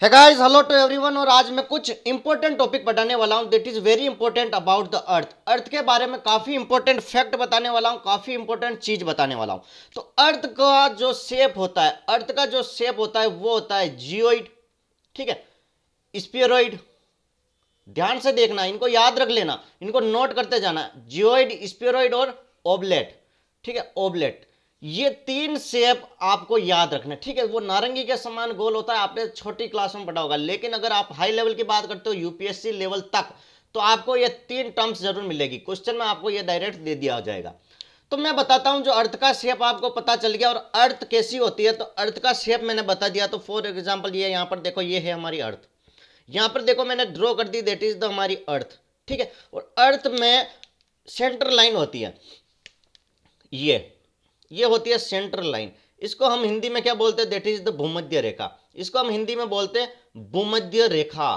है guys, hello to everyone. और आज मैं कुछ इंपॉर्टेंट टॉपिक बताने वाला हूं that is very important about the earth. Earth के बारे में काफी इंपॉर्टेंट फैक्ट बताने वाला हूं, काफी इंपॉर्टेंट चीज बताने वाला हूं। तो अर्थ का जो शेप होता है, अर्थ का जो शेप होता है वो होता है जियोइड, ठीक है, स्फीयरॉइड। ध्यान से देखना, इनको याद रख लेना, इनको नोट करते जाना। जियोइड, स्फीयरॉइड और ओबलेट, ठीक है, ओबलेट। ये तीन शेप आपको याद रखना, ठीक है। वो नारंगी के समान गोल होता है, आपने छोटी क्लास में पढ़ा होगा। लेकिन अगर आप हाई लेवल की बात करते हो, यूपीएससी लेवल तक, तो आपको ये तीन टर्म्स जरूर मिलेगी। क्वेश्चन में आपको ये डायरेक्ट दे दिया जाएगा। तो मैं बताता हूं, जो अर्थ का शेप आपको पता चल गया और अर्थ कैसी होती है, तो अर्थ का शेप मैंने बता दिया। तो फॉर एग्जाम्पल ये यहाँ पर देखो, ये है हमारी अर्थ। यहां पर देखो मैंने ड्रॉ कर दी, दैट इज द हमारी अर्थ, ठीक है। और अर्थ में सेंटर लाइन होती है, ये होती है सेंटर लाइन। इसको हम हिंदी में क्या बोलते हैं, दैट इज द भूमध्य रेखा। इसको हम हिंदी में बोलते हैं भूमध्य रेखा,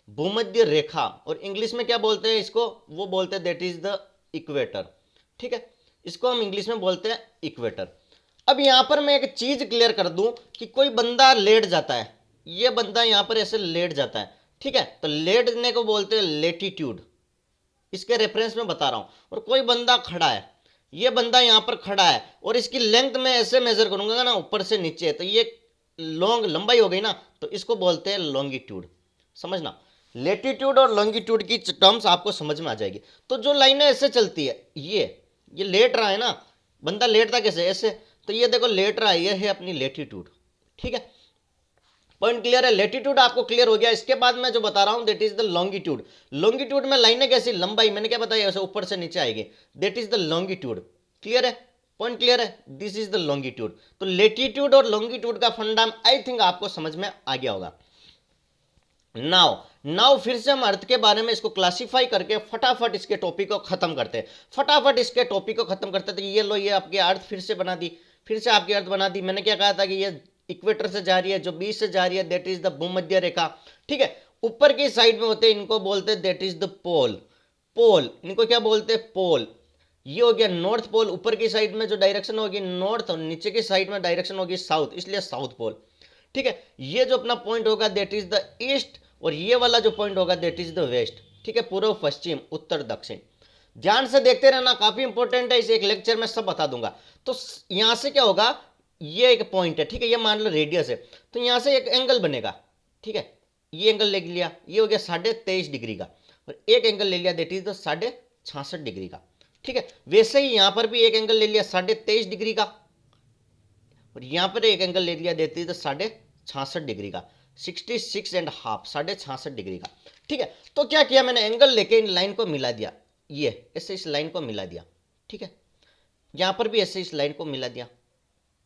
भूमध्य रेखा। और इंग्लिश में क्या बोलते हैं इसको, वो बोलते हैं दैट इज द इक्वेटर, ठीक है। इसको हम इंग्लिश में बोलते हैं इक्वेटर। अब यहां पर मैं एक चीज क्लियर कर दूं कि कोई बंदा लेट जाता है, ये बंदा यहां पर ऐसे लेट जाता है, ठीक है, तो लेटने को बोलते हैं लेटीट्यूड। इसके रेफरेंस में बता रहा हूं। और कोई बंदा खड़ा है, ये बंदा यहां पर खड़ा है और इसकी लेंथ में ऐसे मेजर करूंगा ना, ऊपर से नीचे, तो ये लॉन्ग लंबाई हो गई ना, तो इसको बोलते हैं लॉन्गिट्यूड। समझना, लेटीट्यूड और लॉन्गिट्यूड की टर्म्स आपको समझ में आ जाएगी। तो जो लाइनें ऐसे चलती है, ये लेट रहा है ना, बंदा लेटता कैसे, ऐसे। तो ये देखो लेट रहा है, ये है अपनी लेटीट्यूड, ठीक है। पॉइंट क्लियर है, लेटीट्यूड आपको क्लियर हो गया। इसके बाद मैं जो बता रहा हूं that is the longitude. Longitude में लाइनें कैसी, लंबाई मैंने क्या बताया, ऐसे ऊपर से नीचे आएगी, that is the longitude. Clear है, पॉइंट क्लियर है, दिस इज द लॉन्गिट्यूड। तो लेटीट्यूड और लॉन्गिट्यूड का फंडा आई थिंक आपको समझ में आ गया होगा। नाउ नाउ फिर से हम अर्थ के बारे में इसको क्लासिफाई करके फटाफट इसके टॉपिक को खत्म करते हैं। फटाफट इसके टॉपिक को खत्म करते हैं। तो ये लो, ये आपकी अर्थ फिर से बना दी, फिर से आपकी अर्थ बना दी। मैंने क्या कहा था कि ये इक्वेटर से जा रही है, जो बीच से जा रही है, दैट इज द भूमध्य रेखा, ठीक है। ऊपर की साइड में होते हैं, इनको बोलते हैं दैट इज द पोल। पोल, इनको क्या बोलते हैं, पोल। ये हो गया नॉर्थ पोल, ऊपर की साइड में जो डायरेक्शन होगी नॉर्थ, और नीचे की साइड में डायरेक्शन होगी साउथ, इसलिए साउथ पोल, ठीक है। ये जो अपना पॉइंट होगा दैट इज द ईस्ट, और ये वाला जो पॉइंट होगा दैट इज द वेस्ट, ठीक है। पूर्व पश्चिम उत्तर दक्षिण। ध्यान से देखते रहना, काफी इंपॉर्टेंट है, इसे एक लेक्चर में सब बता दूंगा। तो यहां से क्या होगा, ये एक पॉइंट है, ठीक है, ये मान लो रेडियस है, तो यहां से एक एंगल बनेगा, ठीक है। ये एंगल ले लिया, ये हो गया 23.5 डिग्री का, और एक एंगल ले लिया दैट इज द 66.5 डिग्री का, ठीक है। वैसे ही यहां पर भी एक एंगल ले लिया 23.5 डिग्री का, और यहां पर एक एंगल ले लिया देती है तो 66.5 डिग्री का, 66.5, 66.5 डिग्री का, ठीक है। तो क्या किया मैंने, एंगल लेके इन लाइन को मिला दिया, ये ऐसे इस लाइन को मिला दिया, ठीक है। यहां पर भी ऐसे इस लाइन को मिला दिया।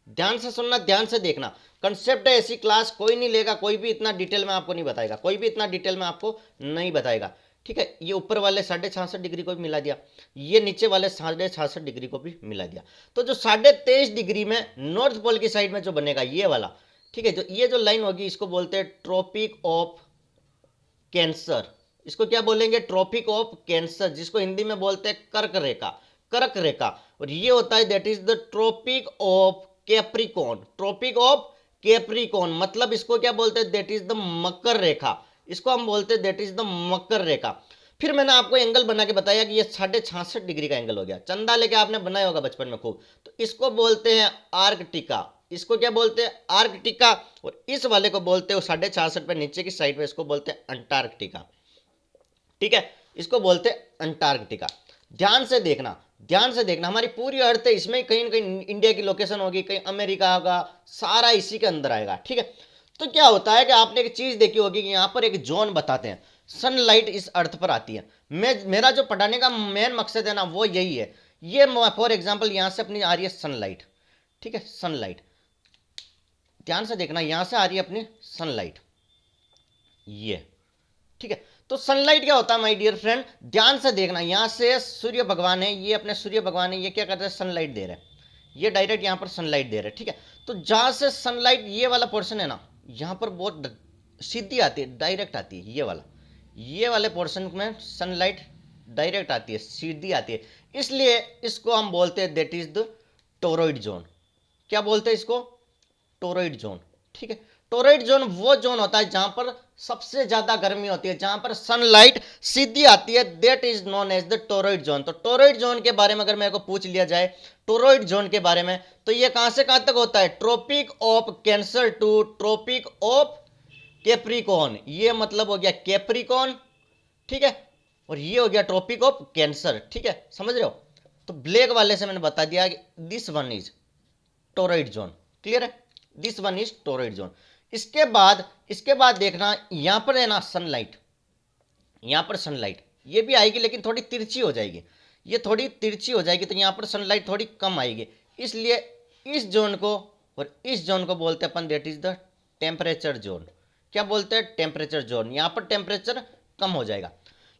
ध्यान से सुनना, ध्यान से देखना, कंसेप्ट है, ऐसी क्लास कोई नहीं लेगा, कोई भी इतना डिटेल में आपको नहीं बताएगा, कोई भी इतना डिटेल में आपको नहीं बताएगा, ठीक है। ये ऊपर वाले 66.5 डिग्री को भी मिला दिया, ये नीचे वाले 66.5 डिग्री को भी मिला दिया। तो जो 23.5 डिग्री में नॉर्थ पोल की साइड में जो बनेगा ये वाला, ठीक है, जो ये जो लाइन होगी इसको बोलते हैं ट्रॉपिक ऑफ कैंसर। इसको क्या बोलेंगे, ट्रॉपिक ऑफ कैंसर, जिसको हिंदी में बोलते हैं कर्क रेखा, कर्क रेखा। और ये होता है that is the Tropic of Capricorn, Tropic of Capricorn, मतलब इसको क्या बोलते हैं, that is the Makar Rekha. इसको हम बोलते हैं that is the Makar Rekha. फिर मैंने आपको एंगल बना के बताया कि ये 66.5 डिग्री का एंगल हो गया, चंदा लेके आपने बनाया होगा बचपन में खूब। तो इसको बोलते हैं आर्कटिका, इसको क्या बोलते हैं, आर्कटिका। और इस वाले को बोलते हैं 66.5 पे नीचे की साइड में, इसको बोलते हैं अंटार्कटिका, ठीक है। इसको बोलते हैं अंटार्कटिका। ध्यान से देखना, ध्यान से देखना, हमारी पूरी अर्थ है, इसमें कहीं ना कहीं इंडिया की लोकेशन होगी, कहीं अमेरिका होगा, सारा इसी के अंदर आएगा, ठीक है। तो क्या होता है कि आपने एक चीज देखी होगी कि यहाँ पर एक जोन बताते हैं, सनलाइट इस अर्थ पर आती है। मेरा जो पढ़ाने का मेन मकसद है ना, वो यही है। ये फॉर एग्जाम्पल यहाँ से अपनी आ रही है सनलाइट, ठीक है, सनलाइट। ध्यान से देखना, यहां से आ रही है अपनी सनलाइट, ये, ठीक है। तो सनलाइट क्या होता है माय डियर फ्रेंड, ध्यान से देखना, यहां से सूर्य भगवान है, ये अपने सूर्य भगवान है, ये क्या करते हैं, सनलाइट दे रहे हैं, ये डायरेक्ट यहां पर सनलाइट दे रहे हैं, ठीक है। तो जहां से सनलाइट ये वाला पोर्शन है ना, यहां पर बहुत सीधी आती है, डायरेक्ट आती है, ये वाले पोर्शन में सनलाइट डायरेक्ट आती है, सीधी आती है, इसलिए इसको हम बोलते हैं that is the torrid zone. क्या बोलते हैं इसको, टोरॉइड जोन, ठीक है। टोरॉइड जोन वो जोन होता है जहां पर सबसे ज्यादा गर्मी होती है, जहां पर सनलाइट सीधी आती है, that is known as the torrid zone. तो टोरॉइड जोन के बारे में अगर मेरे को पूछ लिया जाए टोरॉइड जोन के बारे में, तो ये कहां से कहां तक होता है, Tropic of Cancer to Tropic of Capricorn, ये मतलब हो गया कैप्रिकॉन, ठीक है, और ये हो गया ट्रॉपिक ऑफ कैंसर, ठीक है, समझ रहे हो। तो ब्लैक वाले से मैंने बता दिया कि this one is toroid zone, clear है, this one is toroid zone. इसके बाद देखना यहां पर है ना सनलाइट, यहां पर सनलाइट ये भी आएगी लेकिन थोड़ी तिरछी हो जाएगी, ये थोड़ी तिरछी हो जाएगी, तो यहां पर सनलाइट थोड़ी कम आएगी, इसलिए इस जोन को और इस जोन को बोलते हैं अपन that is the temperature zone. क्या बोलते हैं, टेम्परेचर जोन, यहां पर टेम्परेचर कम हो जाएगा।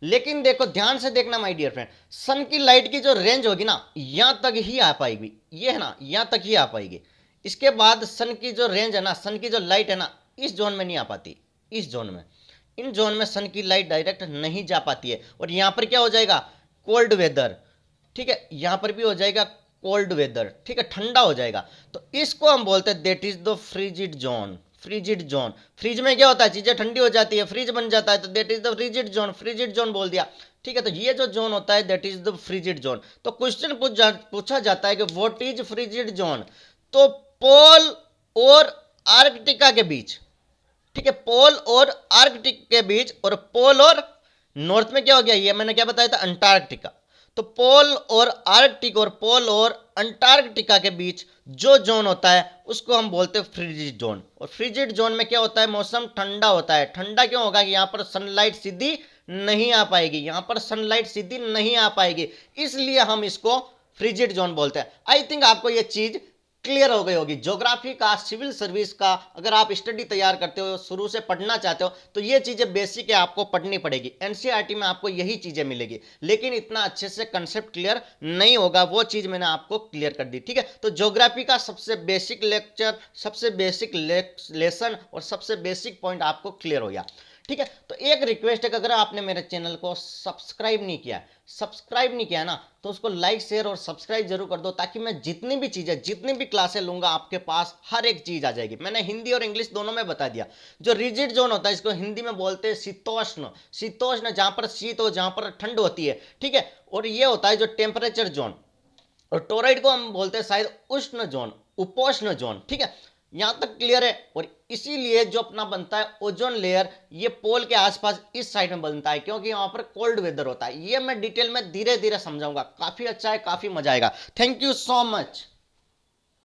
लेकिन देखो ध्यान से देखना माय डियर फ्रेंड, सन की लाइट की जो रेंज होगी ना यहां तक ही आ पाएगी, ये है ना यहां तक ही आ पाएगी। इसके बाद सन की जो रेंज है ना, सन की जो लाइट है ना इस जोन में नहीं आ पाती, इस जोन में, इन जोन में सन की लाइट डायरेक्ट नहीं जा पाती है, और यहां पर क्या हो जाएगा, कोल्ड वेदर, ठीक है, यहां पर भी हो जाएगा कोल्ड वेदर, ठीक है, ठंडा हो जाएगा। तो इसको हम बोलते हैं that is the frigid zone, frigid zone. Fridge में क्या होता है, चीजें ठंडी हो जाती है, फ्रिज बन जाता है, तो that is the frigid zone, frigid zone बोल दिया, ठीक है। तो ये जो जोन होता है that is the frigid zone. तो क्वेश्चन पूछा जाता है कि व्हाट इज फ्रिजिड जोन, तो पोल और आर्कटिका के बीच, ठीक है, पोल और आर्कटिक के बीच, और पोल और नॉर्थ में क्या हो गया, ये मैंने क्या बताया था, अंटार्कटिका। तो पोल और आर्कटिक और पोल और अंटार्कटिका के बीच जो जोन होता है उसको हम बोलते हैं फ्रिजिड जोन। और फ्रिजिड जोन में क्या होता है, मौसम ठंडा होता है। ठंडा क्यों होगा कि यहाँ पर सनलाइट सीधी नहीं आ पाएगी, यहाँ पर सनलाइट सीधी नहीं आ पाएगी, इसलिए हम इसको फ्रिजिड जोन बोलते हैं। आई थिंक आपको ये चीज क्लियर हो गई होगी। ज्योग्राफी का, सिविल सर्विस का अगर आप स्टडी तैयार करते हो, शुरू से पढ़ना चाहते हो, तो ये चीजें बेसिक है, आपको पढ़नी पड़ेगी। एनसीईआरटी में आपको यही चीजें मिलेगी, लेकिन इतना अच्छे से कंसेप्ट क्लियर नहीं होगा, वो चीज मैंने आपको क्लियर कर दी, ठीक है। तो ज्योग्राफी का सबसे बेसिक लेक्चर, सबसे बेसिक लेसन और सबसे बेसिक पॉइंट आपको क्लियर हो गया, ठीक है। तो एक रिक्वेस्ट है कि अगर आपने मेरे चैनल को सब्सक्राइब नहीं किया ना, तो उसको लाइक शेयर और सब्सक्राइब जरूर कर दो, ताकि मैं जितनी भी चीजें, जितनी भी क्लासें लूंगा आपके पास हर एक चीज आ जाएगी। मैंने हिंदी और इंग्लिश दोनों में बता दिया। जो रिजिड जोन होता है इसको हिंदी में बोलते हैं शीतोष्ण, शीतोष्ण जहां पर शीत हो, जहां पर ठंड होती है, ठीक है। और ये होता है जो टेम्परेचर जोन, और टोरॉइड को हम बोलते हैं शायद उष्ण जोन, उपोष्ण जोन, ठीक है। यहां तक क्लियर है। और इसीलिए जो अपना बनता है ओजोन लेयर, ये पोल के आसपास इस साइड में बनता है, क्योंकि यहां पर कोल्ड वेदर होता है। ये मैं डिटेल में धीरे धीरे समझाऊंगा, काफी अच्छा है, काफी मजा आएगा। Thank you so much.